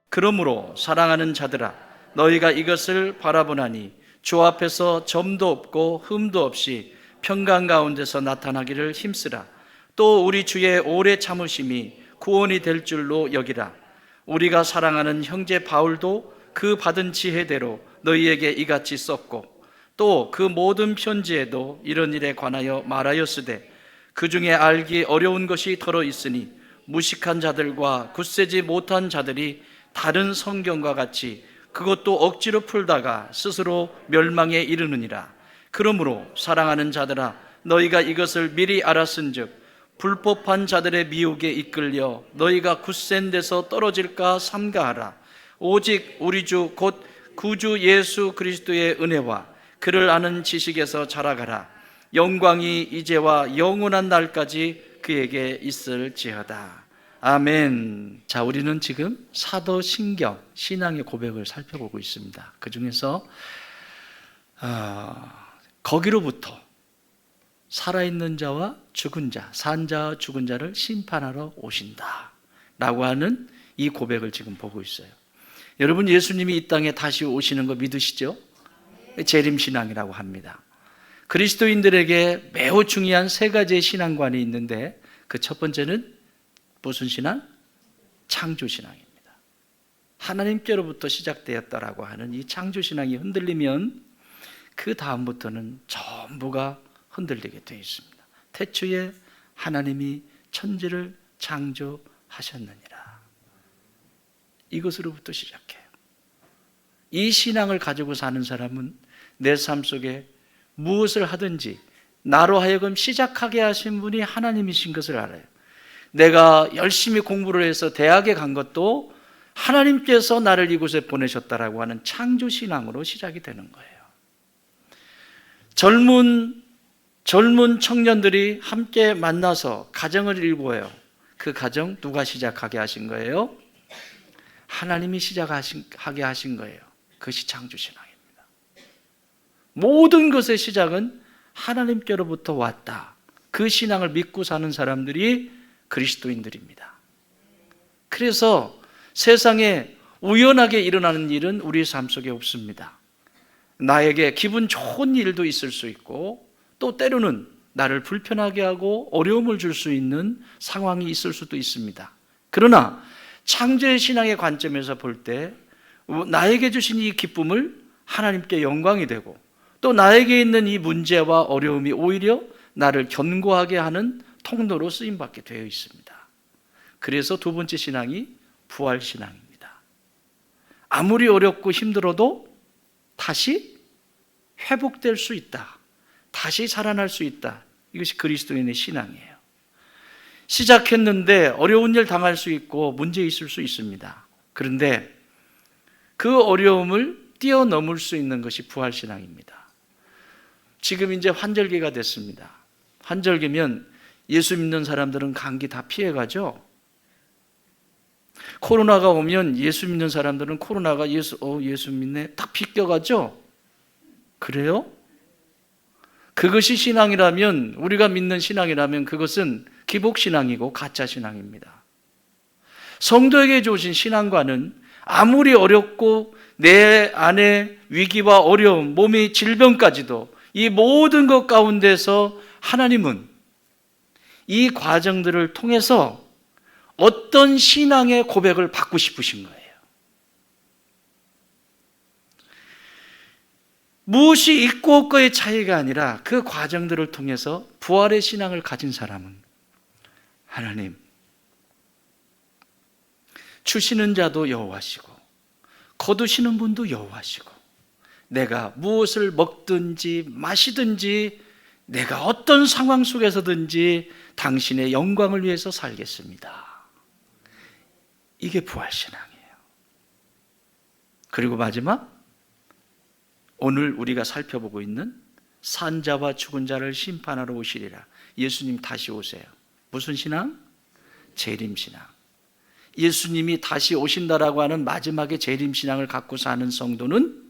그러므로 사랑하는 자들아, 너희가 이것을 바라보나니 주 앞에서 점도 없고 흠도 없이 평강 가운데서 나타나기를 힘쓰라. 또 우리 주의 오래 참으심이 구원이 될 줄로 여기라. 우리가 사랑하는 형제 바울도 그 받은 지혜대로 너희에게 이같이 썼고, 또 그 모든 편지에도 이런 일에 관하여 말하였으되 그 중에 알기 어려운 것이 더러 있으니 무식한 자들과 굳세지 못한 자들이 다른 성경과 같이 그것도 억지로 풀다가 스스로 멸망에 이르느니라. 그러므로 사랑하는 자들아, 너희가 이것을 미리 알았은즉 불법한 자들의 미혹에 이끌려 너희가 굳센 데서 떨어질까 삼가하라. 오직 우리 주 곧 구주 예수 그리스도의 은혜와 그를 아는 지식에서 자라가라. 영광이 이제와 영원한 날까지 그에게 있을지어다. 아멘. 자, 우리는 지금 사도신경 신앙의 고백을 살펴보고 있습니다. 그 중에서 거기로부터 살아있는 자와 죽은 자, 산 자와 죽은 자를 심판하러 오신다 라고 하는 이 고백을 지금 보고 있어요. 여러분, 예수님이 이 땅에 다시 오시는 거 믿으시죠? 재림신앙이라고 합니다. 그리스도인들에게 매우 중요한 세 가지의 신앙관이 있는데, 그 첫 번째는 무슨 신앙? 창조신앙입니다. 하나님께로부터 시작되었다라고 하는 이 창조신앙이 흔들리면 그 다음부터는 전부가 흔들리게 되어 있습니다. 태초에 하나님이 천지를 창조하셨느니라. 이것으로부터 시작해요. 이 신앙을 가지고 사는 사람은 내 삶 속에 무엇을 하든지 나로 하여금 시작하게 하신 분이 하나님이신 것을 알아요. 내가 열심히 공부를 해서 대학에 간 것도 하나님께서 나를 이곳에 보내셨다라고 하는 창조신앙으로 시작이 되는 거예요. 젊은 청년들이 함께 만나서 가정을 일구어요. 그 가정 누가 시작하게 하신 거예요? 하나님이 시작하게 하신 거예요. 그것이 창조신앙입니다. 모든 것의 시작은 하나님께로부터 왔다. 그 신앙을 믿고 사는 사람들이 그리스도인들입니다. 그래서 세상에 우연하게 일어나는 일은 우리 삶 속에 없습니다. 나에게 기분 좋은 일도 있을 수 있고, 또 때로는 나를 불편하게 하고 어려움을 줄 수 있는 상황이 있을 수도 있습니다. 그러나 창조의 신앙의 관점에서 볼 때 나에게 주신 이 기쁨을 하나님께 영광이 되고, 또 나에게 있는 이 문제와 어려움이 오히려 나를 견고하게 하는 통로로 쓰임받게 되어 있습니다. 그래서 두 번째 신앙이 부활신앙입니다. 아무리 어렵고 힘들어도 다시 회복될 수 있다. 다시 살아날 수 있다. 이것이 그리스도인의 신앙이에요. 시작했는데 어려운 일 당할 수 있고 문제 있을 수 있습니다. 그런데 그 어려움을 뛰어넘을 수 있는 것이 부활신앙입니다. 지금 이제 환절기가 됐습니다. 환절기면 예수 믿는 사람들은 감기 다 피해가죠. 코로나가 오면 예수 믿는 사람들은 코로나가 예수 믿네 딱 비껴가죠. 그래요? 그것이 신앙이라면, 우리가 믿는 신앙이라면 그것은 기복신앙이고 가짜신앙입니다. 성도에게 주신 신앙과는 아무리 어렵고 내 안에 위기와 어려움, 몸의 질병까지도 이 모든 것 가운데서 하나님은 이 과정들을 통해서 어떤 신앙의 고백을 받고 싶으신 거예요. 무엇이 있고 없고의 차이가 아니라 그 과정들을 통해서 부활의 신앙을 가진 사람은 하나님, 주시는 자도 여호와시고 거두시는 분도 여호와시고, 내가 무엇을 먹든지 마시든지 내가 어떤 상황 속에서든지 당신의 영광을 위해서 살겠습니다. 이게 부활신앙이에요. 그리고 마지막, 오늘 우리가 살펴보고 있는 산 자와 죽은 자를 심판하러 오시리라. 예수님 다시 오세요. 무슨 신앙? 재림신앙. 예수님이 다시 오신다라고 하는 마지막의 재림신앙을 갖고 사는 성도는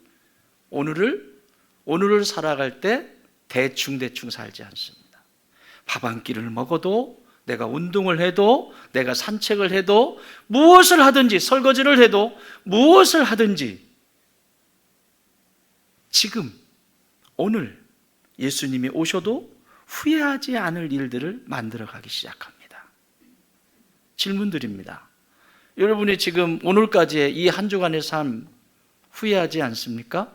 오늘을 살아갈 때 대충 살지 않습니다. 밥 한 끼를 먹어도 내가 운동을 해도, 내가 산책을 해도, 무엇을 하든지, 설거지를 해도, 무엇을 하든지 지금 오늘 예수님이 오셔도 후회하지 않을 일들을 만들어가기 시작합니다. 질문 드립니다. 여러분이 지금 오늘까지의 이 한 주간의 삶 후회하지 않습니까?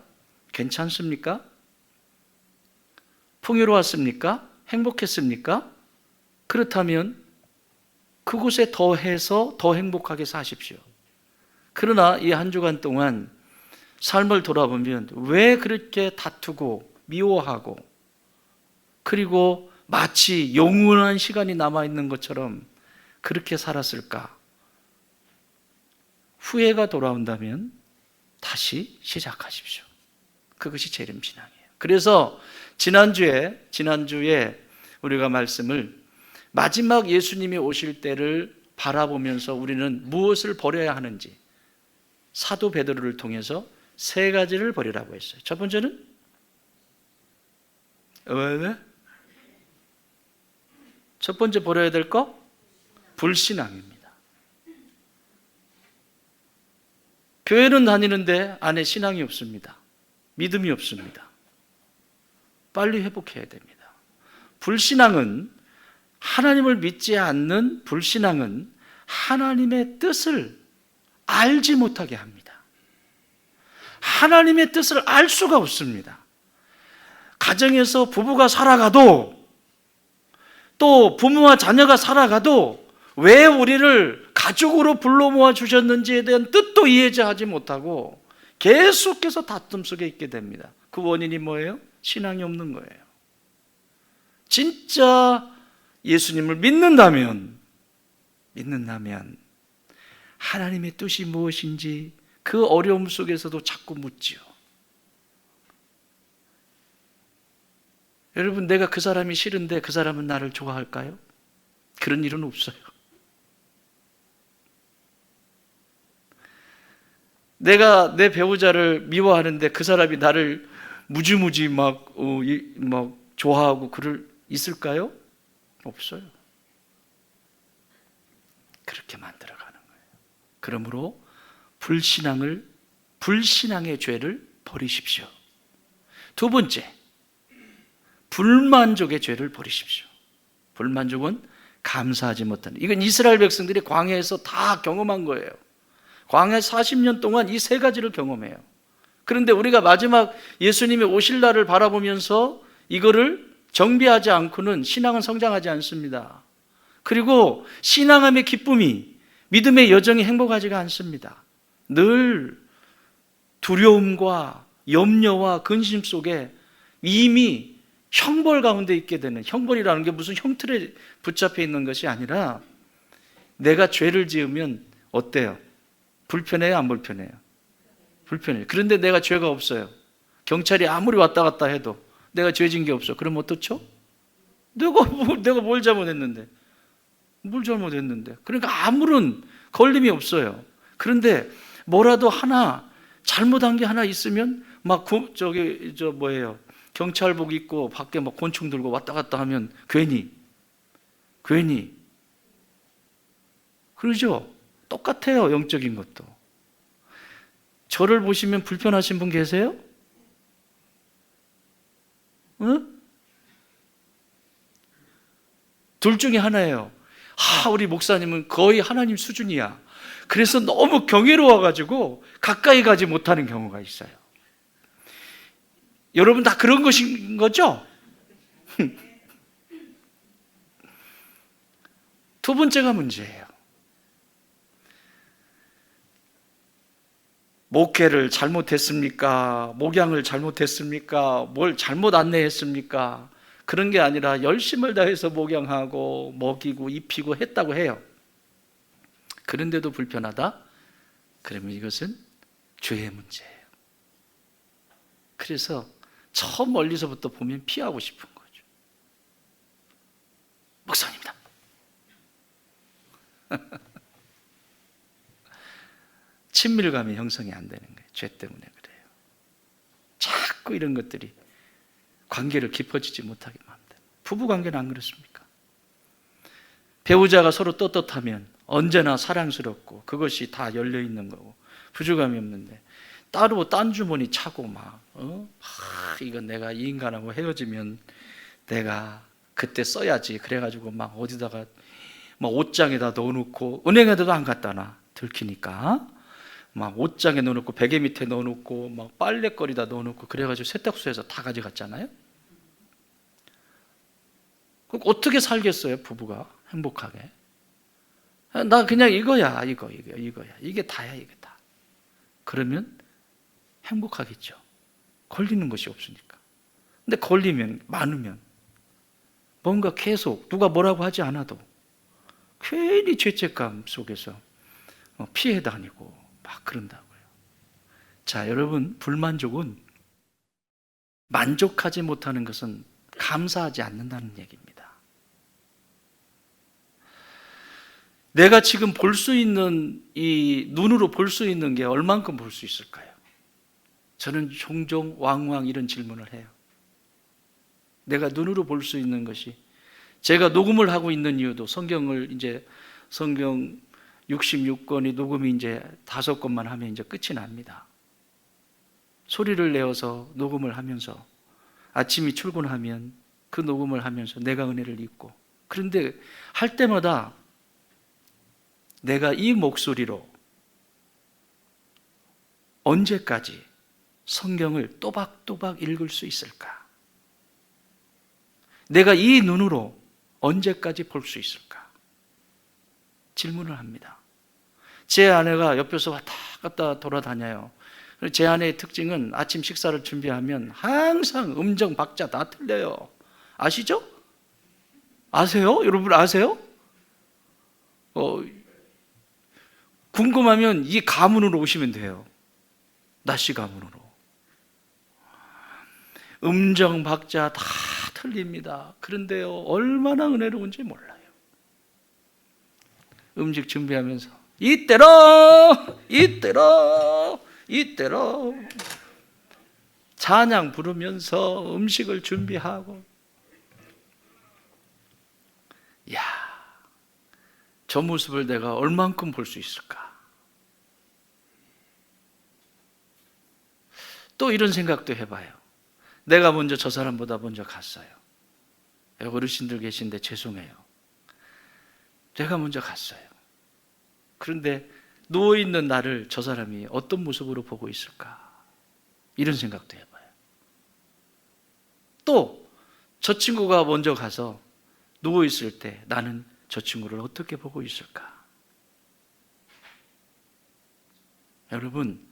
괜찮습니까? 풍요로웠습니까? 행복했습니까? 그렇다면 그곳에 더해서 더 행복하게 사십시오. 그러나 이 한 주간 동안 삶을 돌아보면 왜 그렇게 다투고 미워하고 그리고 마치 영원한 시간이 남아있는 것처럼 그렇게 살았을까? 후회가 돌아온다면 다시 시작하십시오. 그것이 재림신앙이에요. 그래서 지난주에 우리가 말씀을 마지막 예수님이 오실 때를 바라보면서 우리는 무엇을 버려야 하는지 사도 베드로를 통해서 세 가지를 버리라고 했어요. 첫 번째는 첫 번째 버려야 될 거? 불신앙입니다. 교회는 다니는데 안에 신앙이 없습니다. 믿음이 없습니다. 빨리 회복해야 됩니다. 불신앙은, 하나님을 믿지 않는 불신앙은 하나님의 뜻을 알지 못하게 합니다. 하나님의 뜻을 알 수가 없습니다. 가정에서 부부가 살아가도, 또 부모와 자녀가 살아가도 왜 우리를 가족으로 불러 모아 주셨는지에 대한 뜻도 이해하지 못하고 계속해서 다툼 속에 있게 됩니다. 그 원인이 뭐예요? 신앙이 없는 거예요. 진짜 예수님을 믿는다면 하나님의 뜻이 무엇인지 그 어려움 속에서도 자꾸 묻지요. 여러분, 내가 그 사람이 싫은데 그 사람은 나를 좋아할까요? 그런 일은 없어요. 내가 내 배우자를 미워하는데 그 사람이 나를 무지무지 막 좋아하고 있을까요? 없어요. 그렇게 만들어가는 거예요. 그러므로 불신앙의 죄를 버리십시오. 두 번째, 불만족의 죄를 버리십시오. 불만족은 감사하지 못하는, 이건 이스라엘 백성들이 광야에서 다 경험한 거예요. 광야 40년 동안 이 세 가지를 경험해요. 그런데 우리가 마지막 예수님이 오실 날을 바라보면서 이거를 정비하지 않고는 신앙은 성장하지 않습니다. 그리고 신앙함의 기쁨이, 믿음의 여정이 행복하지가 않습니다. 늘 두려움과 염려와 근심 속에 이미 형벌 가운데 있게 되는, 형벌이라는 게 무슨 형틀에 붙잡혀 있는 것이 아니라 내가 죄를 지으면 어때요? 불편해요? 안 불편해요? 불편해요. 그런데 내가 죄가 없어요. 경찰이 아무리 왔다 갔다 해도 내가 죄 진 게 없어. 그럼 어떻죠? 내가 뭘 잘못했는데? 그러니까 아무런 걸림이 없어요. 그런데 뭐라도 하나 잘못한 게 하나 있으면 막 경찰복 입고 밖에 막 권총 들고 왔다 갔다 하면 괜히 그러죠? 똑같아요. 영적인 것도. 저를 보시면 불편하신 분 계세요? 응? 둘 중에 하나예요. 우리 목사님은 거의 하나님 수준이야. 그래서 너무 경이로워가지고 가까이 가지 못하는 경우가 있어요. 여러분 다 그런 것인 거죠? 두 번째가 문제예요. 목회를 잘못했습니까? 목양을 잘못했습니까? 뭘 잘못 안내했습니까? 그런 게 아니라 열심을 다해서 목양하고 먹이고 입히고 했다고 해요. 그런데도 불편하다? 그러면 이것은 죄의 문제예요. 그래서 저 멀리서부터 보면 피하고 싶은 거죠. 목사님이다. 친밀감이 형성이 안 되는 거예요. 죄 때문에 그래요. 자꾸 이런 것들이 관계를 깊어지지 못하게 만듭니다. 부부 관계는 안 그렇습니까? 배우자가 서로 떳떳하면 언제나 사랑스럽고 그것이 다 열려 있는 거고 부족함이 없는데, 따로 딴 주머니 차고 이건 내가 이 인간하고 헤어지면 내가 그때 써야지 그래가지고 막 어디다가 막 옷장에다 넣어놓고, 은행에다도 안 갖다 놔, 들키니까. 막 옷장에 넣어놓고 베개 밑에 넣어놓고 막 빨래거리다 넣어놓고 그래가지고 세탁소에서 다 가져갔잖아요. 그럼 어떻게 살겠어요, 부부가 행복하게? 나 그냥 이거야, 이거야, 이게 다야, 이게 다. 그러면 행복하겠죠. 걸리는 것이 없으니까. 근데 걸리면, 많으면 뭔가 계속 누가 뭐라고 하지 않아도 괜히 죄책감 속에서 피해 다니고 막 그런다고요. 자, 여러분, 불만족은 만족하지 못하는 것은 감사하지 않는다는 얘기입니다. 내가 지금 볼 수 있는, 이 눈으로 볼 수 있는 게 얼만큼 볼 수 있을까요? 저는 종종 왕왕 이런 질문을 해요. 내가 눈으로 볼 수 있는 것이, 제가 녹음을 하고 있는 이유도 성경 66권이 녹음이 이제 5권만 하면 이제 끝이 납니다. 소리를 내어서 녹음을 하면서 아침이 출근하면 그 녹음을 하면서 내가 은혜를 입고, 그런데 할 때마다 내가 이 목소리로 언제까지 성경을 또박또박 읽을 수 있을까? 내가 이 눈으로 언제까지 볼 수 있을까? 질문을 합니다. 제 아내가 옆에서 왔다 갔다 돌아다녀요. 제 아내의 특징은 아침 식사를 준비하면 항상 음정 박자 다 틀려요. 아시죠? 아세요? 여러분 아세요? 궁금하면 이 가문으로 오시면 돼요. 나씨 가문으로. 음정 박자 다 틀립니다. 그런데요, 얼마나 은혜로운지 몰라요. 음식 준비하면서 이때로 찬양 부르면서 음식을 준비하고, 이야, 저 모습을 내가 얼만큼 볼 수 있을까? 또 이런 생각도 해봐요. 내가 먼저 저 사람보다 먼저 갔어요. 어르신들 계신데 죄송해요. 내가 먼저 갔어요. 그런데 누워있는 나를 저 사람이 어떤 모습으로 보고 있을까? 이런 생각도 해봐요. 또 저 친구가 먼저 가서 누워있을 때 나는 저 친구를 어떻게 보고 있을까? 여러분,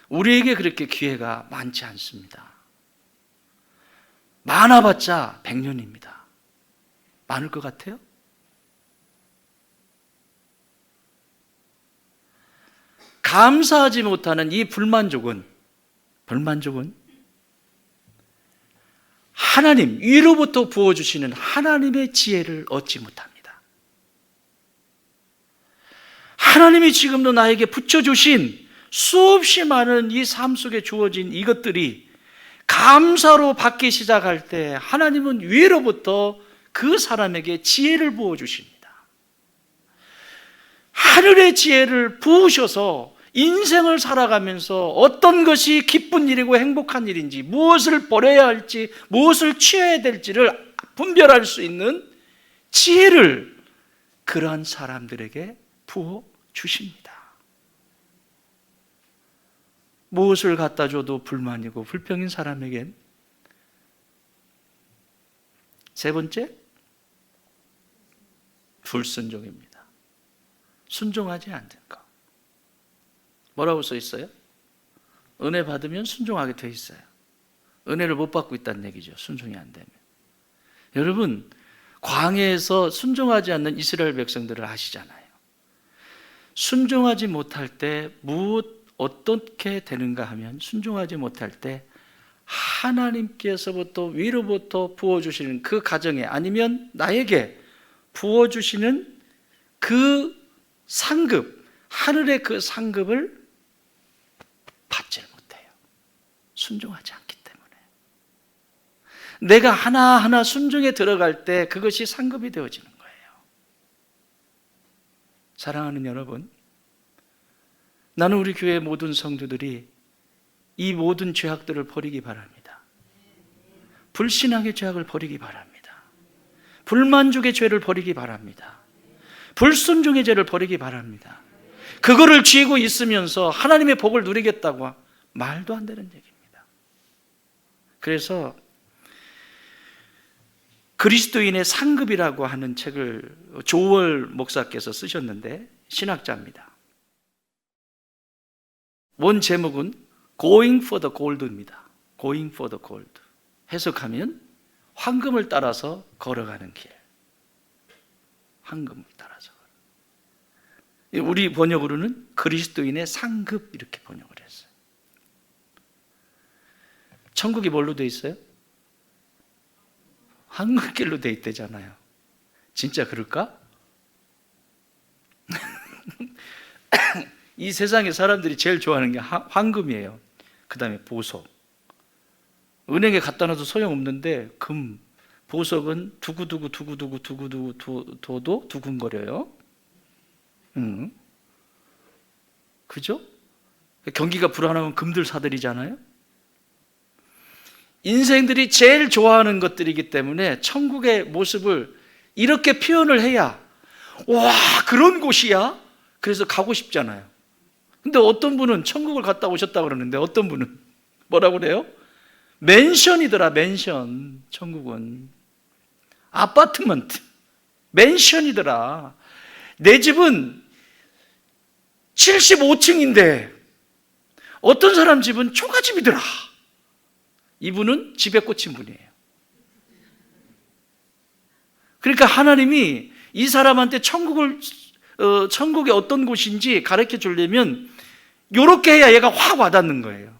우리에게 그렇게 기회가 많지 않습니다. 많아봤자 100년입니다. 많을 것 같아요? 감사하지 못하는 이 불만족은 하나님 위로부터 부어주시는 하나님의 지혜를 얻지 못합니다. 하나님이 지금도 나에게 붙여주신 수없이 많은 이 삶 속에 주어진 이것들이 감사로 받기 시작할 때 하나님은 위로부터 그 사람에게 지혜를 부어주십니다. 하늘의 지혜를 부으셔서 인생을 살아가면서 어떤 것이 기쁜 일이고 행복한 일인지, 무엇을 버려야 할지, 무엇을 취해야 될지를 분별할 수 있는 지혜를 그러한 사람들에게 부어주십니다. 무엇을 갖다 줘도 불만이고 불평인 사람에겐, 세 번째, 불순종입니다. 순종하지 않는 것. 뭐라고 써 있어요? 은혜 받으면 순종하게 돼 있어요. 은혜를 못 받고 있다는 얘기죠, 순종이 안 되면. 여러분, 광야에서 순종하지 않는 이스라엘 백성들을 아시잖아요. 순종하지 못할 때 어떻게 되는가 하면, 순종하지 못할 때 하나님께서부터 위로부터 부어주시는 그 가정에, 아니면 나에게 부어주시는 그 상급, 하늘의 그 상급을 받지를 못해요. 순종하지 않기 때문에. 내가 하나하나 순종에 들어갈 때 그것이 상급이 되어지는 거예요. 사랑하는 여러분, 나는 우리 교회 모든 성도들이 이 모든 죄악들을 버리기 바랍니다. 불신앙의 죄악을 버리기 바랍니다. 불만족의 죄를 버리기 바랍니다. 불순종의 죄를 버리기 바랍니다. 그거를 쥐고 있으면서 하나님의 복을 누리겠다고 말도 안 되는 얘기입니다. 그래서 그리스도인의 상급이라고 하는 책을 조월 목사께서 쓰셨는데, 신학자입니다. 원 제목은 Going for the Gold입니다. Going for the Gold. 해석하면 황금을 따라서 걸어가는 길. 황금을 따라서. 우리 번역으로는 그리스도인의 상급 이렇게 번역을 했어요. 천국이 뭘로 돼 있어요? 황금길로 돼 있대잖아요. 진짜 그럴까? 이 세상에 사람들이 제일 좋아하는 게 황금이에요. 그 다음에 보석. 은행에 갖다 놔도 소용없는데 금, 보석은 두구두구 둬도 두근거려요. 그죠? 경기가 불안하면 금들 사들이잖아요. 인생들이 제일 좋아하는 것들이기 때문에 천국의 모습을 이렇게 표현을 해야, 와, 그런 곳이야? 그래서 가고 싶잖아요. 근데 어떤 분은 천국을 갔다 오셨다고 그러는데 어떤 분은 뭐라고 그래요? 맨션이더라, 맨션. 천국은 아파트먼트, 맨션이더라. 내 집은 75층인데 어떤 사람 집은 초가집이더라. 이분은 집에 꽂힌 분이에요. 그러니까 하나님이 이 사람한테 천국이 어떤 곳인지 가르쳐 주려면 이렇게 해야 얘가 확 와닿는 거예요.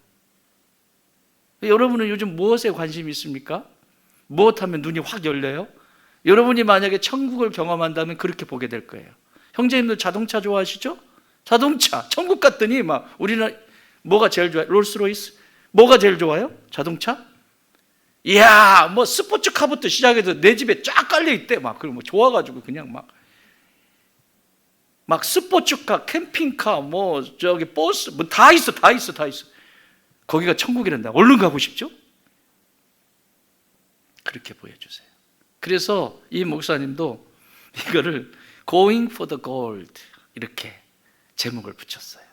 여러분은 요즘 무엇에 관심이 있습니까? 무엇하면 눈이 확 열려요? 여러분이 만약에 천국을 경험한다면 그렇게 보게 될 거예요. 형제님들 자동차 좋아하시죠? 자동차, 천국 갔더니 막 우리는 뭐가 제일 좋아요? 롤스로이스? 뭐가 제일 좋아요? 자동차? 이야, 뭐 스포츠카부터 시작해서 내 집에 쫙 깔려 있대. 막 그리고 뭐 좋아가지고 그냥 막 스포츠카, 캠핑카, 뭐 저기 버스, 뭐 다 있어. 거기가 천국이란다. 얼른 가고 싶죠? 그렇게 보여주세요. 그래서 이 목사님도 이거를 Going for the Gold 이렇게 제목을 붙였어요.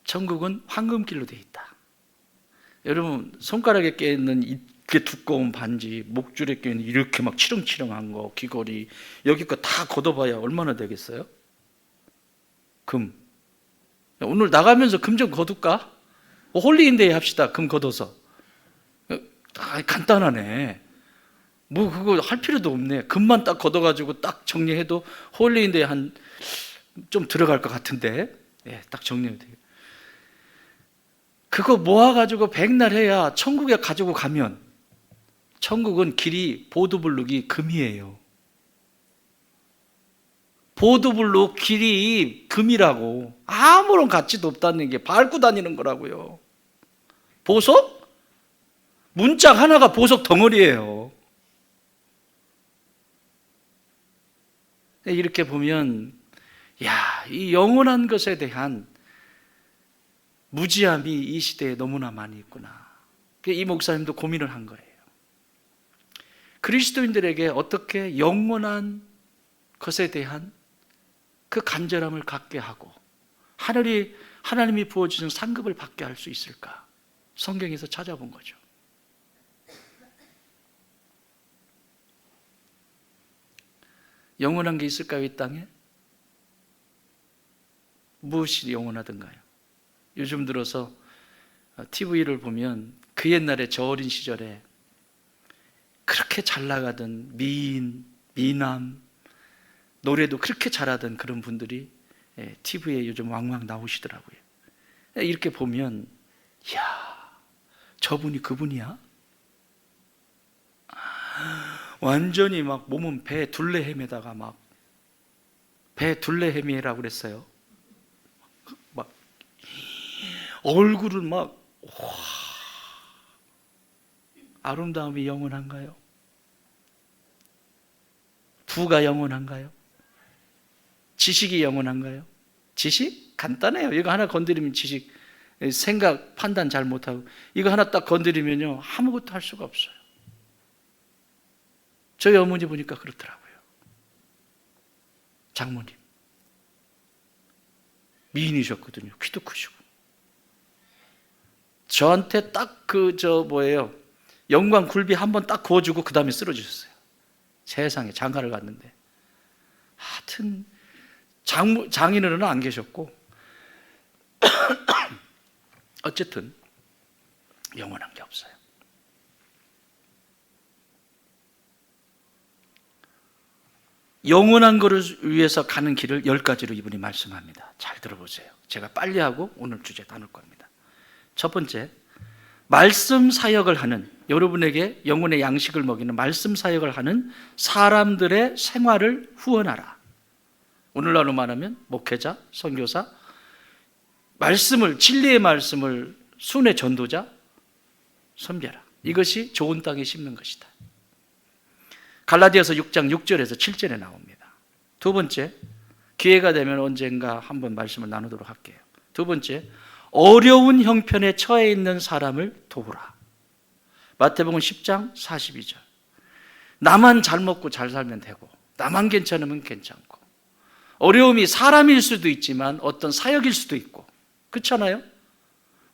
천국은 황금길로 되어 있다. 여러분, 손가락에 껴있는 이렇게 두꺼운 반지, 목줄에 껴있는 이렇게 막 치렁치렁한 거, 귀걸이, 여기 거 다 걷어봐야 얼마나 되겠어요? 금. 오늘 나가면서 금 좀 거둘까? 홀리인데이 합시다. 금 걷어서. 간단하네. 뭐 그거 할 필요도 없네. 금만 딱 걷어가지고 딱 정리해도 홀리인데이 한 좀 들어갈 것 같은데, 예, 딱 정리해도 돼요. 그거 모아가지고 백날 해야 천국에 가지고 가면, 천국은 길이 보드블록이 금이에요. 보드블록 길이 금이라고. 아무런 가치도 없다는 게 밟고 다니는 거라고요. 보석? 문짝 하나가 보석 덩어리예요. 이렇게 보면, 야, 이 영원한 것에 대한 무지함이 이 시대에 너무나 많이 있구나. 이 목사님도 고민을 한 거예요. 그리스도인들에게 어떻게 영원한 것에 대한 그 간절함을 갖게 하고 하나님이 부어주신 상급을 받게 할 수 있을까? 성경에서 찾아본 거죠. 영원한 게 있을까요, 이 땅에? 무엇이 영원하던가요? 요즘 들어서 TV를 보면 그 옛날에 저 어린 시절에 그렇게 잘 나가던 미남, 노래도 그렇게 잘하던 그런 분들이 TV에 요즘 왕왕 나오시더라고요. 이렇게 보면, 이야, 저분이 그분이야? 완전히 막 몸은 배 둘레햄에다가 막 배 둘레햄이라고 그랬어요. 막 얼굴을 막, 와, 아름다움이 영원한가요? 부가 영원한가요? 지식이 영원한가요? 지식? 간단해요. 이거 하나 건드리면 지식, 생각, 판단 잘 못하고, 이거 하나 딱 건드리면요 아무것도 할 수가 없어요. 저희 어머니 보니까 그렇더라고요. 장모님 미인이셨거든요. 키도 크시고. 저한테 딱 영광 굴비 한번 딱 구워주고 그 다음에 쓰러지셨어요. 세상에 장가를 갔는데. 하여튼 장인어른은 안 계셨고 어쨌든 영원한 게 없어요. 영원한 것을 위해서 가는 길을 10가지로 이분이 말씀합니다. 잘 들어보세요. 제가 빨리 하고 오늘 주제 나눌 겁니다. 첫 번째, 말씀 사역을 하는, 여러분에게 영혼의 양식을 먹이는 말씀 사역을 하는 사람들의 생활을 후원하라. 오늘날로 말하면 목회자, 선교사, 진리의 말씀을 순회 전도자 섬겨라. 이것이 좋은 땅에 심는 것이다. 갈라디아서 6장 6절에서 7절에 나옵니다. 두 번째, 기회가 되면 언젠가 한번 말씀을 나누도록 할게요. 두 번째, 어려운 형편에 처해 있는 사람을 도우라. 마태복음 10장 42절. 나만 잘 먹고 잘 살면 되고, 나만 괜찮으면 괜찮고, 어려움이 사람일 수도 있지만 어떤 사역일 수도 있고, 그렇잖아요?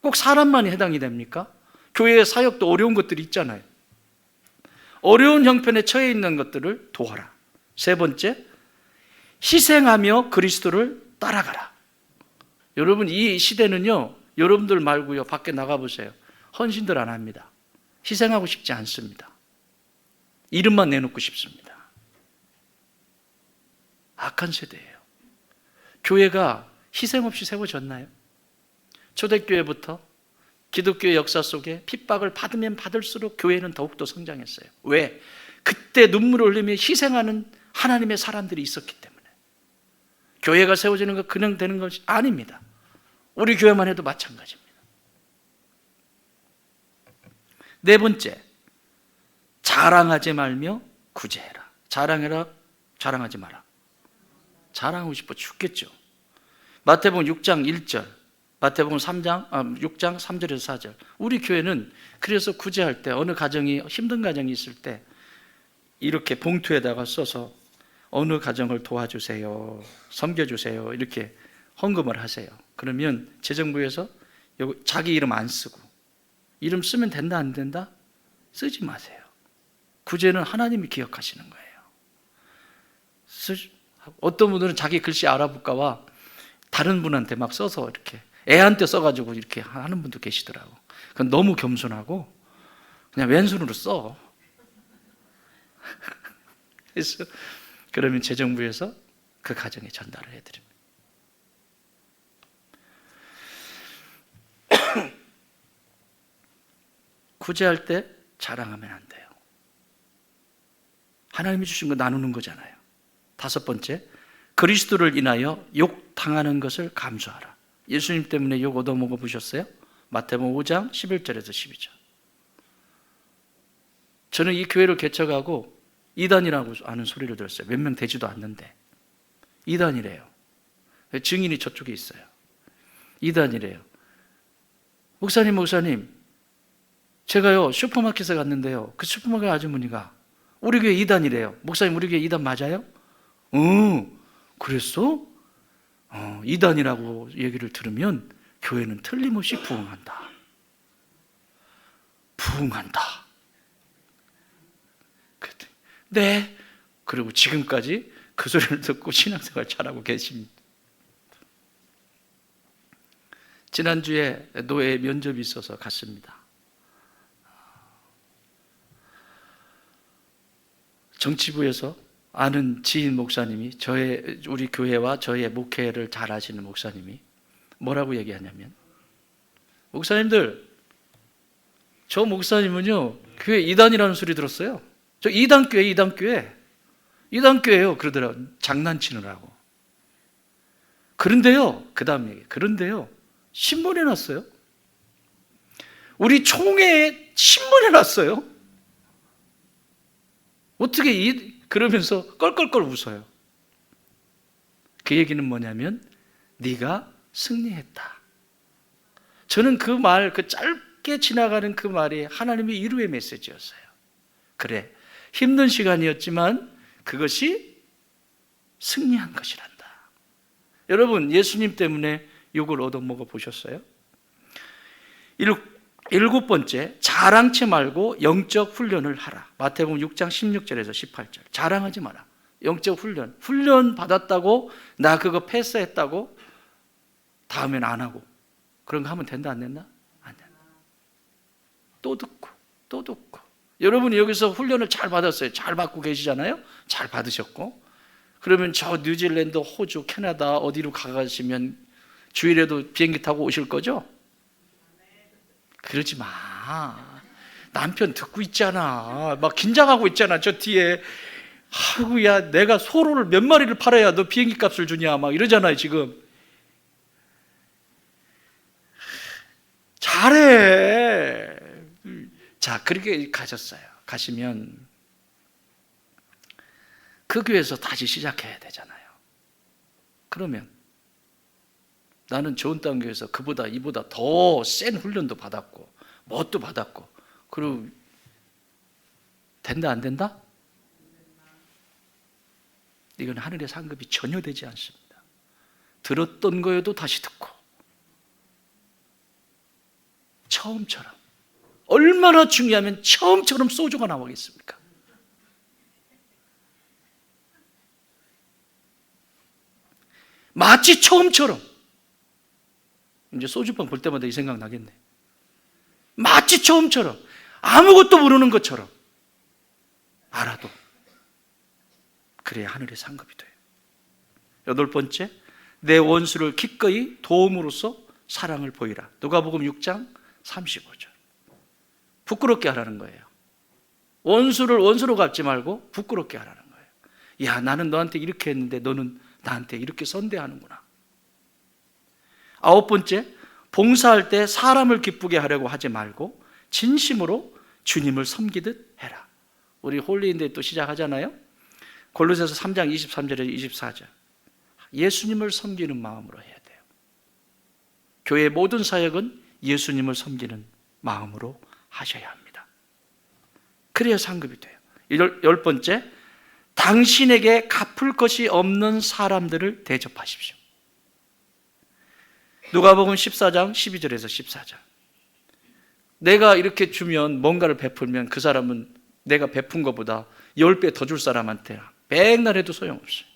꼭 사람만이 해당이 됩니까? 교회의 사역도 어려운 것들이 있잖아요. 어려운 형편에 처해 있는 것들을 도와라. 세 번째, 희생하며 그리스도를 따라가라. 여러분, 이 시대는요, 여러분들 말고요, 밖에 나가보세요. 헌신들 안 합니다. 희생하고 싶지 않습니다. 이름만 내놓고 싶습니다. 악한 세대예요. 교회가 희생 없이 세워졌나요? 초대교회부터 기독교의 역사 속에 핍박을 받으면 받을수록 교회는 더욱더 성장했어요. 왜? 그때 눈물을 흘리며 희생하는 하나님의 사람들이 있었기 때문에. 교회가 세워지는 거 그냥 되는 것이 아닙니다. 우리 교회만 해도 마찬가지입니다. 네 번째, 자랑하지 말며 구제해라. 자랑해라, 자랑하지 마라. 자랑하고 싶어 죽겠죠. 마태복음 6장 1절, 마태복음 6장 3절에서 4절. 우리 교회는 그래서 구제할 때, 어느 가정이 힘든 가정이 있을 때 이렇게 봉투에다가 써서 어느 가정을 도와주세요, 섬겨주세요, 이렇게 헌금을 하세요. 그러면 재정부에서 자기 이름 안 쓰고, 이름 쓰면 된다 안 된다? 쓰지 마세요. 구제는 하나님이 기억하시는 거예요. 어떤 분들은 자기 글씨 알아볼까봐 다른 분한테 막 써서 이렇게 애한테 써가지고 이렇게 하는 분도 계시더라고. 그건 너무 겸손하고 그냥 왼손으로 써. 그래서 그러면 재정부에서 그 가정에 전달을 해드립니다. 구제할 때 자랑하면 안 돼요. 하나님이 주신 거 나누는 거잖아요. 다섯 번째, 그리스도를 인하여 욕 당하는 것을 감수하라. 예수님 때문에 욕 얻어먹어 보셨어요? 마태복음 5장 11절에서 12절. 저는 이 교회를 개척하고 이단이라고 하는 소리를 들었어요. 몇 명 되지도 않는데 이단이래요. 증인이 저쪽에 있어요. 이단이래요. 목사님, 제가요 슈퍼마켓에 갔는데요, 그 슈퍼마켓 아주머니가 우리 교회 이단이래요. 목사님, 우리 교회 이단 맞아요? 그랬어? 이단이라고 얘기를 들으면 교회는 틀림없이 부흥한다. 네. 그리고 지금까지 그 소리를 듣고 신앙생활 잘하고 계십니다. 지난주에 노예 면접이 있어서 갔습니다. 정치부에서 아는 지인 목사님이, 우리 교회와 저의 목회를 잘 아시는 목사님이 뭐라고 얘기하냐면, 목사님들, 저 목사님은요 교회 이단이라는 소리 들었어요. 저 이단교회예요 그러더라고요. 장난치느라고. 그런데요, 그 다음 얘기, 그런데요 신문에 났어요. 우리 총회에 신문에 났어요. 어떻게 그러면서 껄껄껄 웃어요. 그 얘기는 뭐냐면 네가 승리했다. 저는 그 말, 그 짧게 지나가는 그 말이 하나님의 위로의 메시지였어요. 그래, 힘든 시간이었지만 그것이 승리한 것이란다. 여러분, 예수님 때문에 욕을 얻어먹어 보셨어요? 일곱 번째, 자랑치 말고 영적 훈련을 하라. 마태복음 6장 16절에서 18절. 자랑하지 마라. 영적 훈련 받았다고 나 그거 패스했다고 다음엔 안 하고 그런 거 하면 된다 안 된다? 안 된다. 또 듣고 여러분이 여기서 훈련을 잘 받았어요. 잘 받고 계시잖아요. 잘 받으셨고, 그러면 저 뉴질랜드, 호주, 캐나다 어디로 가가시면 주일에도 비행기 타고 오실 거죠? 그러지 마. 남편 듣고 있잖아. 막 긴장하고 있잖아. 저 뒤에. 아이고야, 내가 소로를 몇 마리를 팔아야 너 비행기 값을 주냐 막 이러잖아요 지금. 잘해. 자, 그렇게 가셨어요. 가시면 그 교회에서 다시 시작해야 되잖아요. 그러면 나는 좋은 땅 교회에서 그보다 이보다 더 센 훈련도 받았고 뭣도 받았고, 그리고 된다 안 된다? 이건 하늘의 상급이 전혀 되지 않습니다. 들었던 거에도 다시 듣고 처음처럼, 얼마나 중요하면 처음처럼 소주가 나오겠습니까? 마치 처음처럼. 이제 소주병 볼 때마다 이 생각 나겠네. 마치 처음처럼, 아무것도 모르는 것처럼 알아도 그래야 하늘의 상급이 돼요. 여덟 번째, 내 원수를 기꺼이 도움으로써 사랑을 보이라. 누가복음 6장 35절. 부끄럽게 하라는 거예요. 원수를 원수로 갚지 말고 부끄럽게 하라는 거예요. 야, 나는 너한테 이렇게 했는데 너는 나한테 이렇게 선대하는구나. 아홉 번째, 봉사할 때 사람을 기쁘게 하려고 하지 말고 진심으로 주님을 섬기듯 해라. 우리 홀리인데이 또 시작하잖아요. 골로새서 3장 23절에서 24절. 예수님을 섬기는 마음으로 해야 돼요. 교회의 모든 사역은 예수님을 섬기는 마음으로 하셔야 합니다. 그래야 상급이 돼요. 열 번째, 당신에게 갚을 것이 없는 사람들을 대접하십시오. 누가복음 14장 12절에서 14절. 내가 이렇게 주면, 뭔가를 베풀면 그 사람은 내가 베푼 것보다 10배 더 줄 사람한테 백날 해도 소용없어요.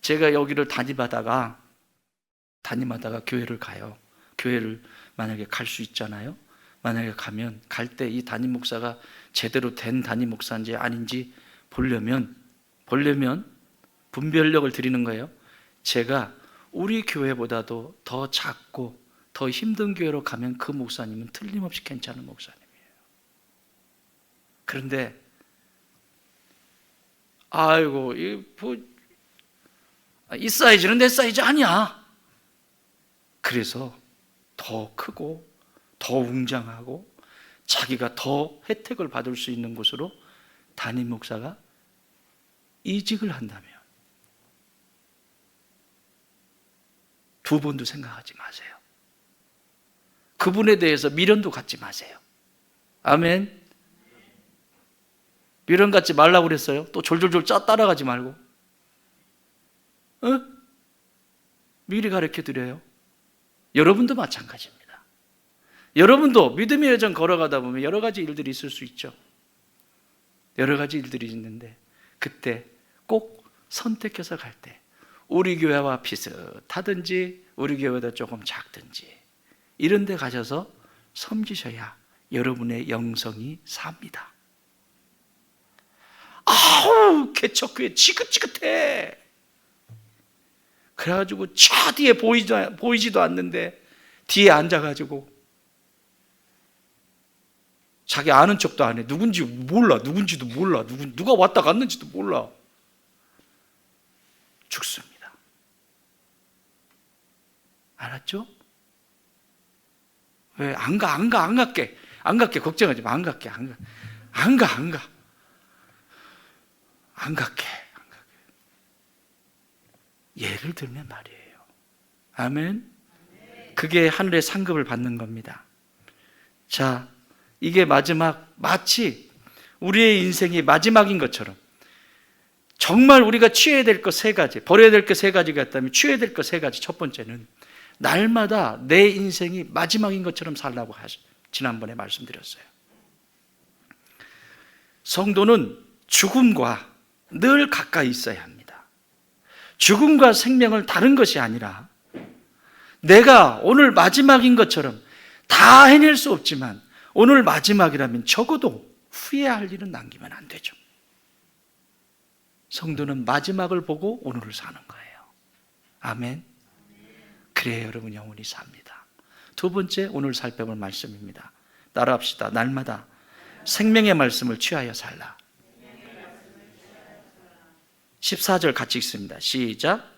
제가 여기를 다니다가 교회를 가요. 교회를 만약에 갈 수 있잖아요. 만약에 가면, 갈 때 이 담임 목사가 제대로 된 담임 목사인지 아닌지 보려면 분별력을 드리는 거예요. 제가 우리 교회보다도 더 작고 더 힘든 교회로 가면 그 목사님은 틀림없이 괜찮은 목사님이에요. 그런데 아이고, 이 사이즈는 내 사이즈 아니야. 그래서 더 크고 더 웅장하고 자기가 더 혜택을 받을 수 있는 곳으로 담임 목사가 이직을 한다면 두 번도 생각하지 마세요. 그분에 대해서 미련도 갖지 마세요. 아멘. 미련 갖지 말라고 그랬어요. 또 졸졸졸 따라가지 말고. 미리 가르쳐 드려요. 여러분도 마찬가지입니다. 여러분도 믿음의 여정 걸어가다 보면 여러 가지 일들이 있을 수 있죠. 여러 가지 일들이 있는데 그때 꼭 선택해서 갈 때 우리 교회와 비슷하든지 우리 교회보다 조금 작든지 이런 데 가셔서 섬기셔야 여러분의 영성이 삽니다. 아우, 개척교회 지긋지긋해. 그래가지고 저 뒤에 보이지도 않는데 뒤에 앉아가지고 자기 아는 척도 안 해. 누군지도 몰라. 누가 왔다 갔는지도 몰라. 죽습니다. 알았죠? 왜 안 갈게? 안 갈게. 걱정하지 마. 안 갈게. 안 갈게. 예를 들면 말이에요. 아멘. 그게 하늘의 상급을 받는 겁니다. 자, 이게 마치 우리의 인생이 마지막인 것처럼 정말 우리가 취해야 될 것 세 가지, 버려야 될 것 세 가지가 있다면 취해야 될 것 세 가지. 첫 번째는 날마다 내 인생이 마지막인 것처럼 살라고 지난번에 말씀드렸어요. 성도는 죽음과 늘 가까이 있어야 합니다. 죽음과 생명을 다른 것이 아니라 내가 오늘 마지막인 것처럼 다 해낼 수 없지만 오늘 마지막이라면 적어도 후회할 일은 남기면 안 되죠. 성도는 마지막을 보고 오늘을 사는 거예요. 아멘. 그래야 여러분 영원히 삽니다. 두 번째, 오늘 살펴볼 말씀입니다. 따라합시다. 날마다 생명의 말씀을 취하여 살라. 14절 같이 읽습니다. 시작.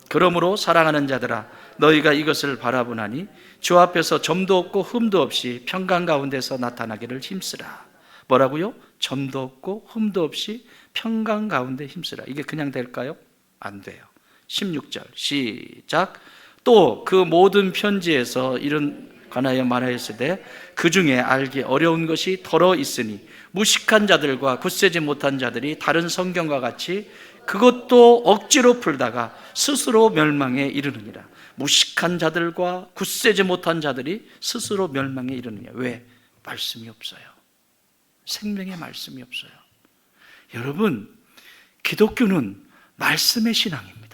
그러므로 사랑하는 자들아, 너희가 이것을 바라보나니 주 앞에서 점도 없고 흠도 없이 평강 가운데서 나타나기를 힘쓰라. 뭐라고요? 점도 없고 흠도 없이 평강 가운데 힘쓰라. 이게 그냥 될까요? 안 돼요. 16절 시작. 또 그 모든 편지에서 이런 관하여 말하였으되 그 중에 알기 어려운 것이 더러 있으니 무식한 자들과 굳세지 못한 자들이 다른 성경과 같이 그것도 억지로 풀다가 스스로 멸망에 이르느니라. 무식한 자들과 굳세지 못한 자들이 스스로 멸망에 이르느냐. 왜? 말씀이 없어요. 생명의 말씀이 없어요. 여러분, 기독교는 말씀의 신앙입니다.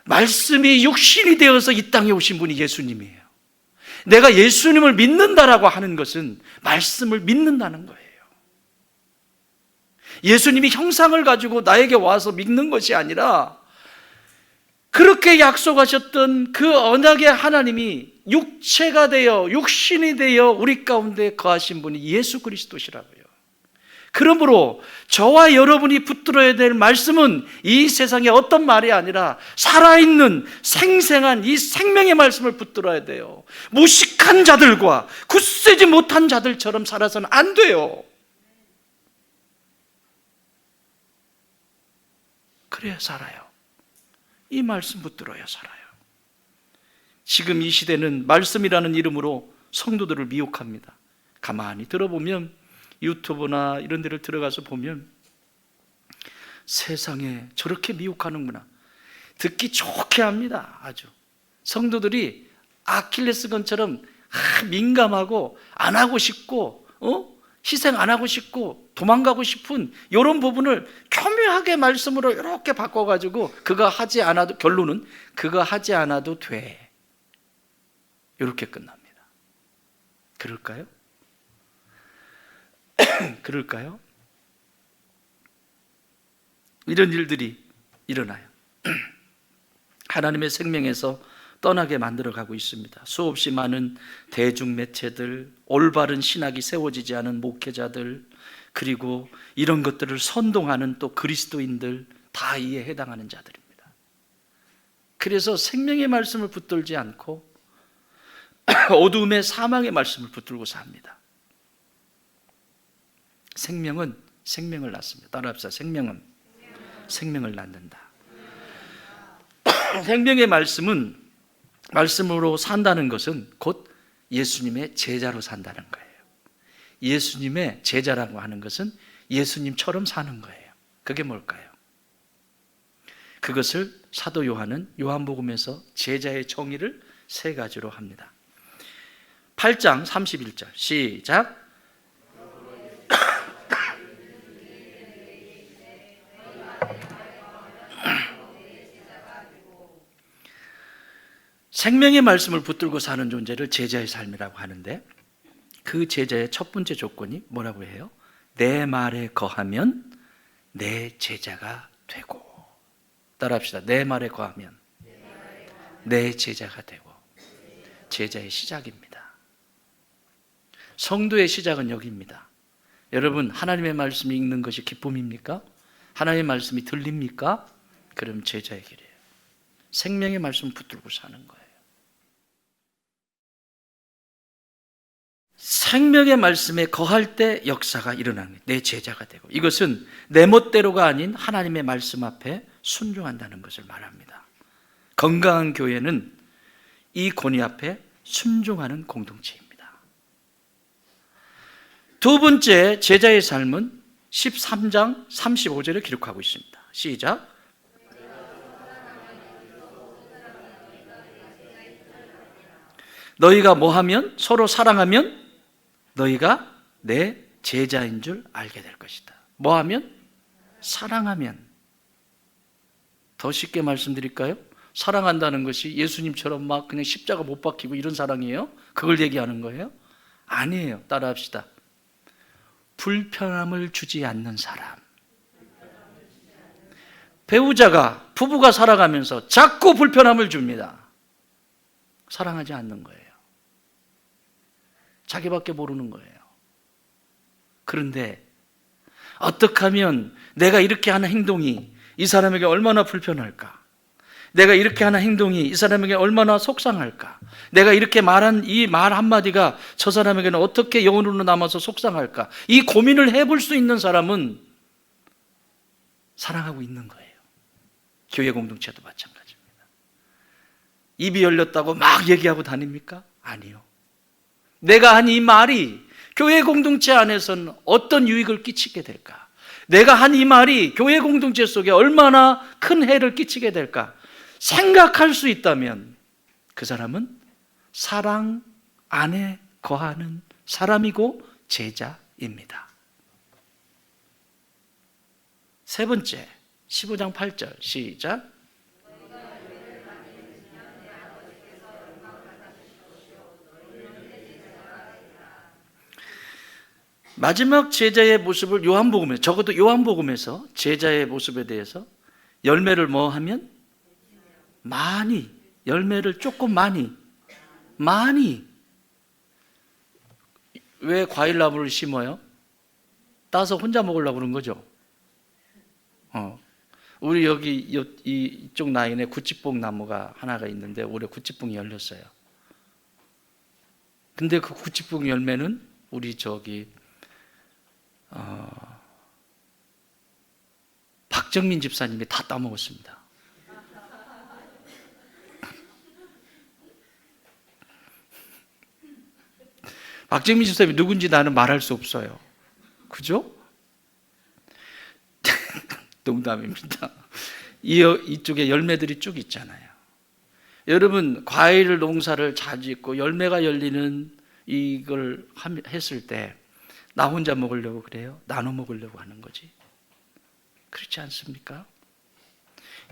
말씀이 육신이 되어서 이 땅에 오신 분이 예수님이에요. 내가 예수님을 믿는다라고 하는 것은 말씀을 믿는다는 거예요. 예수님이 형상을 가지고 나에게 와서 믿는 것이 아니라 그렇게 약속하셨던 그 언약의 하나님이 육체가 되어 육신이 되어 우리 가운데 거하신 분이 예수 그리스도시라고요. 그러므로 저와 여러분이 붙들어야 될 말씀은 이 세상의 어떤 말이 아니라 살아있는 생생한 이 생명의 말씀을 붙들어야 돼요. 무식한 자들과 굳세지 못한 자들처럼 살아서는 안 돼요. 그래야 살아요. 이 말씀 붙들어야 살아요. 지금 이 시대는 말씀이라는 이름으로 성도들을 미혹합니다. 가만히 들어보면 유튜브나 이런 데를 들어가서 보면 세상에 저렇게 미혹하는구나. 듣기 좋게 합니다. 아주 성도들이 아킬레스건처럼 민감하고 안 하고 싶고 희생 안 하고 싶고 도망가고 싶은 이런 부분을 교묘하게 말씀으로 이렇게 바꿔가지고 그거 하지 않아도, 결론은 그거 하지 않아도 돼, 이렇게 끝납니다. 그럴까요? 그럴까요? 이런 일들이 일어나요. 하나님의 생명에서 떠나게 만들어가고 있습니다. 수없이 많은 대중매체들, 올바른 신학이 세워지지 않은 목회자들, 그리고 이런 것들을 선동하는 또 그리스도인들, 다 이에 해당하는 자들입니다. 그래서 생명의 말씀을 붙들지 않고 어두움의 사망의 말씀을 붙들고 삽니다. 생명은 생명을 낳습니다. 따라합시다. 생명은 생명을 낳는다. 생명의 말씀은, 말씀으로 산다는 것은 곧 예수님의 제자로 산다는 거예요. 예수님의 제자라고 하는 것은 예수님처럼 사는 거예요. 그게 뭘까요? 그것을 사도 요한은 요한복음에서 제자의 정의를 세 가지로 합니다. 8장 31절 시작. 생명의 말씀을 붙들고 사는 존재를 제자의 삶이라고 하는데, 그 제자의 첫 번째 조건이 뭐라고 해요? 내 말에 거하면 내 제자가 되고. 따라합시다. 내 말에 거하면 내 제자가 되고. 제자의 시작입니다. 성도의 시작은 여기입니다. 여러분, 하나님의 말씀이 읽는 것이 기쁨입니까? 하나님의 말씀이 들립니까? 그럼 제자의 길이에요. 생명의 말씀 붙들고 사는 거예요. 생명의 말씀에 거할 때 역사가 일어나는 거예요. 내 제자가 되고, 이것은 내 멋대로가 아닌 하나님의 말씀 앞에 순종한다는 것을 말합니다. 건강한 교회는 이 권위 앞에 순종하는 공동체입니다. 두 번째, 제자의 삶은 13장 35절에 기록하고 있습니다. 시작. 너희가 뭐하면? 서로 사랑하면 너희가 내 제자인 줄 알게 될 것이다. 뭐하면? 사랑하면. 더 쉽게 말씀드릴까요? 사랑한다는 것이 예수님처럼 막 그냥 십자가 못 박히고 이런 사랑이에요? 그걸 얘기하는 거예요? 아니에요. 따라합시다. 불편함을 주지 않는 사람. 배우자가, 부부가 살아가면서 자꾸 불편함을 줍니다. 사랑하지 않는 거예요. 자기밖에 모르는 거예요. 그런데 어떻게 하면 내가 이렇게 하는 행동이 이 사람에게 얼마나 불편할까? 내가 이렇게 하는 행동이 이 사람에게 얼마나 속상할까? 내가 이렇게 말한 이 말 한마디가 저 사람에게는 어떻게 영혼으로 남아서 속상할까? 이 고민을 해볼 수 있는 사람은 사랑하고 있는 거예요. 교회 공동체도 마찬가지입니다. 입이 열렸다고 막 얘기하고 다닙니까? 아니요. 내가 한 이 말이 교회 공동체 안에서는 어떤 유익을 끼치게 될까? 내가 한 이 말이 교회 공동체 속에 얼마나 큰 해를 끼치게 될까? 생각할 수 있다면 그 사람은 사랑 안에 거하는 사람이고 제자입니다. 세 번째, 15장 8절 시작. 마지막 제자의 모습을 요한복음에서, 적어도 요한복음에서 제자의 모습에 대해서 열매를 뭐 하면? 많이, 열매를 조금 많이. 왜 과일나무를 심어요? 따서 혼자 먹으려고 그런 거죠. 우리 여기 이쪽 라인에 구찌뽕 나무가 하나가 있는데 올해 구찌뽕이 열렸어요. 근데 그 구찌뽕 열매는 우리 박정민 집사님이 다 따먹었습니다. 박정민 집사님이 누군지 나는 말할 수 없어요. 그죠? 농담입니다. 이쪽에 열매들이 쭉 있잖아요. 여러분, 과일 농사를 잘 짓고 열매가 열리는 이걸 했을 때 나 혼자 먹으려고 그래요? 나눠 먹으려고 하는 거지. 그렇지 않습니까?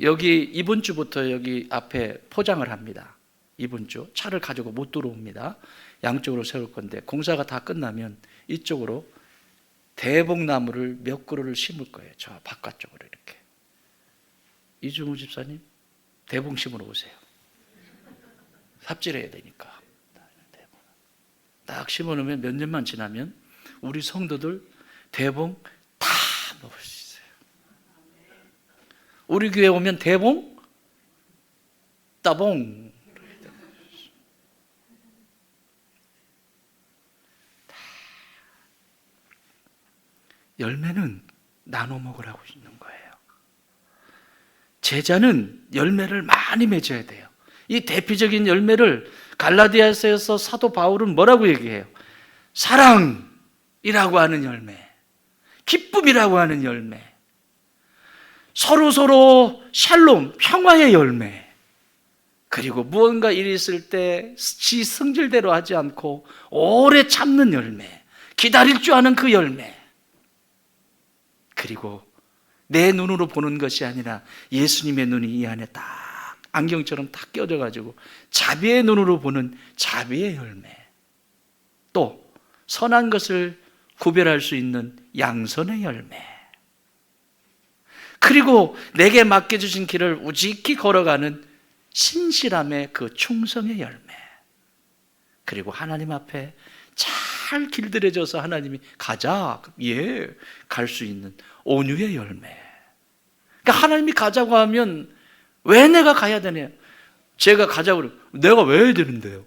여기 이번 주부터 여기 앞에 포장을 합니다. 이번 주 차를 가지고 못 들어옵니다. 양쪽으로 세울 건데 공사가 다 끝나면 이쪽으로 대봉나무를 몇 그루를 심을 거예요. 저 바깥쪽으로 이렇게. 이중우 집사님, 대봉 심으러 오세요. 삽질해야 되니까. 딱 심어놓으면 몇 년만 지나면 우리 성도들 대봉 다 먹을 수 있어요. 우리 교회 오면 대봉, 따봉. 열매는 나눠 먹으라고 있는 거예요. 제자는 열매를 많이 맺어야 돼요. 이 대표적인 열매를 갈라디아서에서 사도 바울은 뭐라고 얘기해요? 사랑이라고 하는 열매, 기쁨이라고 하는 열매, 서로 샬롬, 평화의 열매, 그리고 무언가 일이 있을 때 지 성질대로 하지 않고 오래 참는 열매, 기다릴 줄 아는 그 열매, 그리고 내 눈으로 보는 것이 아니라 예수님의 눈이 이 안에 딱 안경처럼 딱 껴져가지고 자비의 눈으로 보는 자비의 열매, 또 선한 것을 구별할 수 있는 양선의 열매, 그리고 내게 맡겨주신 길을 우직히 걸어가는 신실함의 그 충성의 열매, 그리고 하나님 앞에 잘 길들여져서 하나님이 가자, 예, 갈 수 있는 온유의 열매. 그러니까 하나님이 가자고 하면 왜 내가 가야 되냐? 제가 가자고 그러면 내가 왜 해야 되는데요?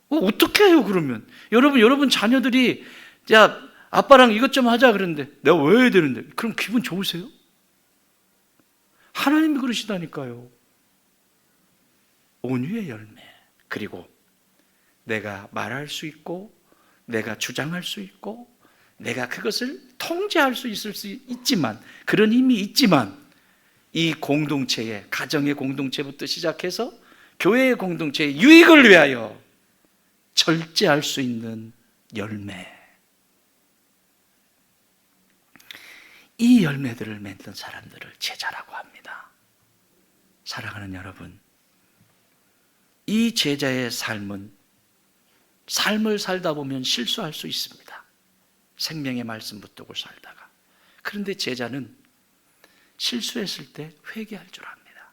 어떻게 해요, 그러면? 여러분 자녀들이, 야, 아빠랑 이것 좀 하자 그러는데, 내가 왜 해야 되는데? 그럼 기분 좋으세요? 하나님이 그러시다니까요. 온유의 열매. 그리고 내가 말할 수 있고, 내가 주장할 수 있고, 내가 그것을 통제할 수 있지만, 그런 힘이 있지만, 이 공동체의, 가정의 공동체부터 시작해서 교회의 공동체의 유익을 위하여 절제할 수 있는 열매. 이 열매들을 맺는 사람들을 제자라고 합니다. 사랑하는 여러분, 이 제자의 삶을 살다 보면 실수할 수 있습니다. 생명의 말씀 붙들고 살다가. 그런데 제자는 실수했을 때 회개할 줄 압니다.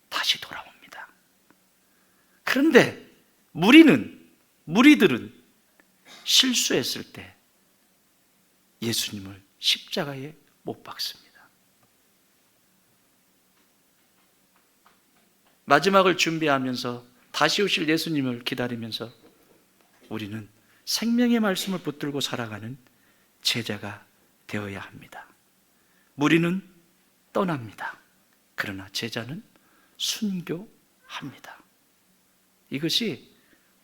다시 돌아옵니다. 그런데 무리들은 실수했을 때 예수님을 십자가에 못 박습니다. 마지막을 준비하면서 다시 오실 예수님을 기다리면서 우리는 생명의 말씀을 붙들고 살아가는 제자가 되어야 합니다. 무리는 떠납니다. 그러나 제자는 순교합니다. 이것이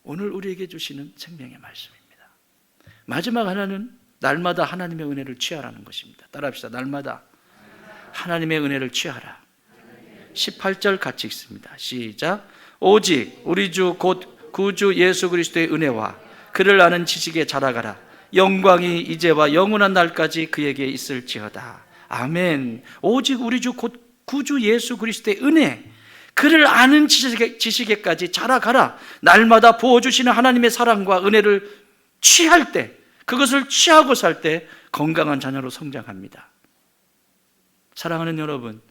오늘 우리에게 주시는 생명의 말씀입니다. 마지막 하나는 날마다 하나님의 은혜를 취하라는 것입니다. 따라합시다. 날마다 하나님의 은혜를 취하라. 18절 같이 읽습니다. 시작. 오직 우리 주 곧 구주 예수 그리스도의 은혜와 그를 아는 지식에 자라가라. 영광이 이제와 영원한 날까지 그에게 있을지어다. 아멘. 오직 우리 주 곧 구주 예수 그리스도의 은혜, 그를 아는 지식에까지 자라가라. 날마다 부어주시는 하나님의 사랑과 은혜를 취할 때, 그것을 취하고 살 때 건강한 자녀로 성장합니다. 사랑하는 여러분,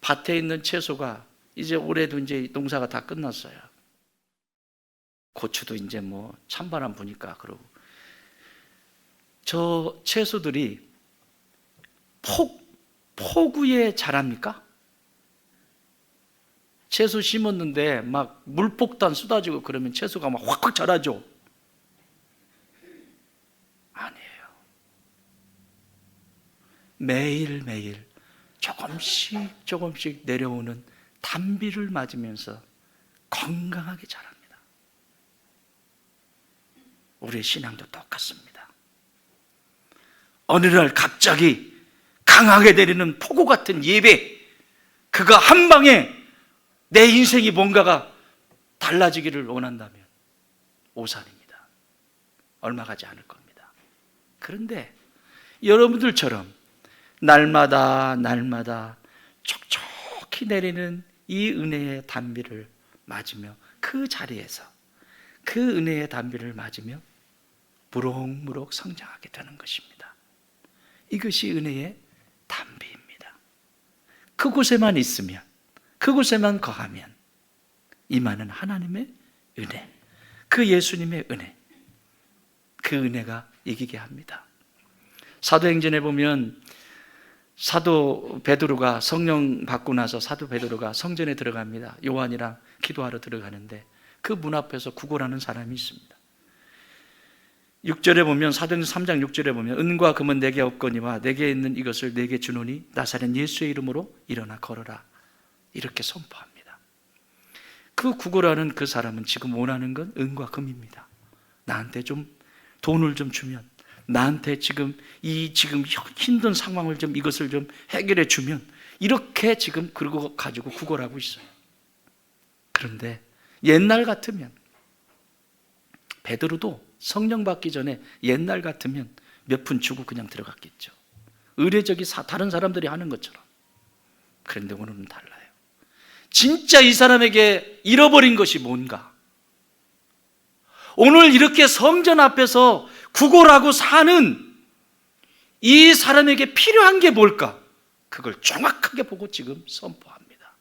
밭에 있는 채소가 이제 올해도 이제 농사가 다 끝났어요. 고추도 이제 뭐 찬바람 부니까 그러고. 저 채소들이 폭우에 자랍니까? 채소 심었는데 막 물폭탄 쏟아지고 그러면 채소가 막 확확 자라죠? 아니에요. 매일매일 조금씩 내려오는 단비를 맞으면서 건강하게 자랍니다. 우리의 신앙도 똑같습니다. 어느 날 갑자기 강하게 내리는 폭우 같은 예배, 그거 한 방에 내 인생이 뭔가가 달라지기를 원한다면 오산입니다. 얼마 가지 않을 겁니다. 그런데 여러분들처럼 날마다 촉촉히 내리는 이 은혜의 단비를 맞으며 그 자리에서 그 은혜의 단비를 맞으며 무럭무럭 성장하게 되는 것입니다. 이것이 은혜의 단비입니다. 그곳에만 있으면, 그곳에만 거하면 임하는 하나님의 은혜, 그 예수님의 은혜, 그 은혜가 이기게 합니다. 사도행전에 보면 사도 베드로가 성령 받고 나서 사도 베드로가 성전에 들어갑니다. 요한이랑 기도하러 들어가는데 그 문 앞에서 구걸하는 사람이 있습니다. 6절에 보면, 사도행전 3장 6절에 보면, 은과 금은 내게 없거니와 내게 있는 이것을 내게 주노니 나사렛 예수의 이름으로 일어나 걸어라. 이렇게 선포합니다. 그 구걸하는 그 사람은 지금 원하는 건 은과 금입니다. 나한테 좀 돈을 좀 주면, 나한테 지금 힘든 상황을 좀, 이것을 좀 해결해 주면, 이렇게 지금 그러고 가지고 구걸하고 있어요. 그런데 옛날 같으면, 베드로도 성령 받기 전에 옛날 같으면 몇 푼 주고 그냥 들어갔겠죠. 의례적이 다른 사람들이 하는 것처럼. 그런데 오늘은 달라요. 진짜 이 사람에게 잃어버린 것이 뭔가? 오늘 이렇게 성전 앞에서 구걸하고 사는 이 사람에게 필요한 게 뭘까? 그걸 정확하게 보고 지금 선포합니다.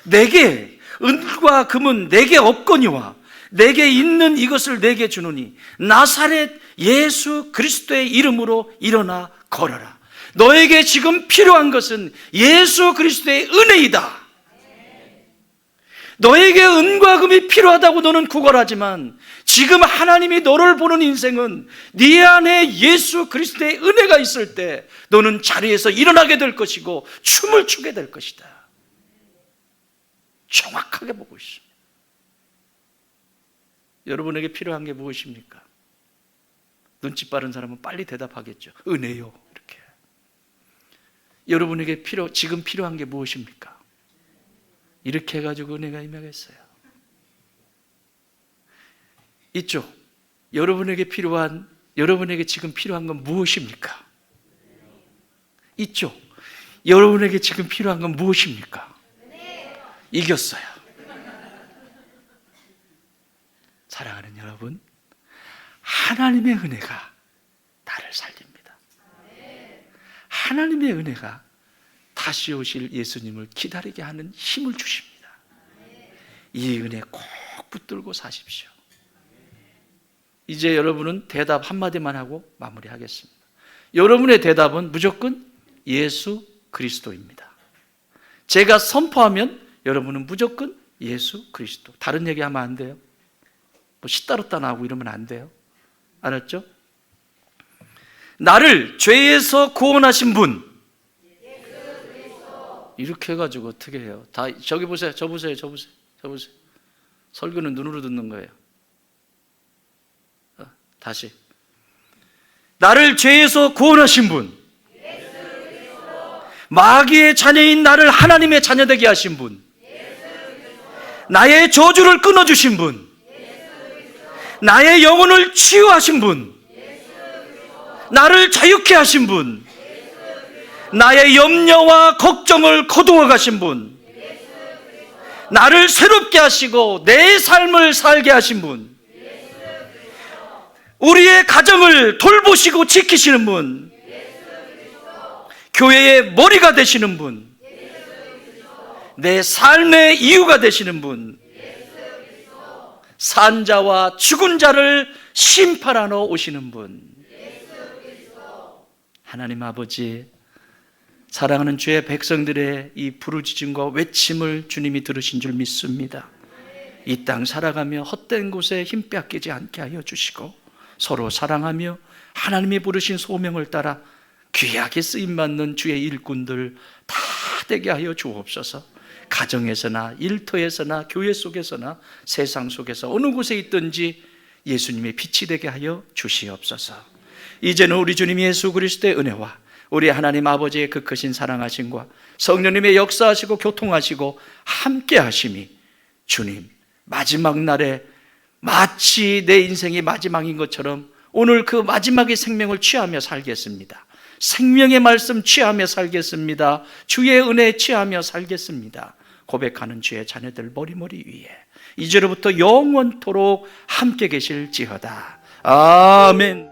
내게 은과 금은 내게 없거니와 내게 있는 이것을 내게 주노니 나사렛 예수 그리스도의 이름으로 일어나 걸어라. 너에게 지금 필요한 것은 예수 그리스도의 은혜이다. 너에게 은과 금이 필요하다고 너는 구걸하지만 지금 하나님이 너를 보는 인생은 네 안에 예수 그리스도의 은혜가 있을 때 너는 자리에서 일어나게 될 것이고 춤을 추게 될 것이다. 정확하게 보고 있습니다. 여러분에게 필요한 게 무엇입니까? 눈치 빠른 사람은 빨리 대답하겠죠. 은혜요. 이렇게. 여러분에게 지금 필요한 게 무엇입니까? 이렇게 해가지고 은혜가 임하겠어요. 있죠. 여러분에게 지금 필요한 건 무엇입니까? 있죠. 여러분에게 지금 필요한 건 무엇입니까? 이겼어요. 사랑하는 여러분, 하나님의 은혜가 나를 살립니다. 하나님의 은혜가 다시 오실 예수님을 기다리게 하는 힘을 주십니다. 이 은혜 꼭 붙들고 사십시오. 이제 여러분은 대답 한마디만 하고 마무리하겠습니다. 여러분의 대답은 무조건 예수 그리스도입니다. 제가 선포하면 여러분은 무조건 예수 그리스도. 다른 얘기하면 안 돼요. 뭐 시따랐다 나오고 이러면 안 돼요. 알았죠? 나를 죄에서 구원하신 분. 이렇게 해가지고 어떻게 해요? 다 저기 보세요. 저 보세요. 설교는 눈으로 듣는 거예요. 다시. 나를 죄에서 구원하신 분. 마귀의 자녀인 나를 하나님의 자녀 되게 하신 분. 나의 저주를 끊어주신 분. 나의 영혼을 치유하신 분. 나를 자유케 하신 분. 나의 염려와 걱정을 거두어 가신 분. 나를 새롭게 하시고 내 삶을 살게 하신 분. 우리의 가정을 돌보시고 지키시는 분. 교회의 머리가 되시는 분. 내 삶의 이유가 되시는 분. 산 자와 죽은 자를 심판하러 오시는 분. 하나님 아버지, 사랑하는 주의 백성들의 이 부르짖음과 외침을 주님이 들으신 줄 믿습니다. 이 땅 살아가며 헛된 곳에 힘 빼앗기지 않게 하여 주시고 서로 사랑하며 하나님이 부르신 소명을 따라 귀하게 쓰임받는 주의 일꾼들 다 되게 하여 주옵소서. 가정에서나 일터에서나 교회 속에서나 세상 속에서 어느 곳에 있든지 예수님의 빛이 되게 하여 주시옵소서. 이제는 우리 주님 예수 그리스도의 은혜와 우리 하나님 아버지의 그 크신 사랑하심과 성령님의 역사하시고 교통하시고 함께 하심이 주님 마지막 날에 마치 내 인생이 마지막인 것처럼 오늘 그 마지막의 생명을 취하며 살겠습니다. 생명의 말씀 취하며 살겠습니다. 주의 은혜 취하며 살겠습니다. 고백하는 주의 자녀들 머리머리 위에 이제로부터 영원토록 함께 계실지어다. 아멘.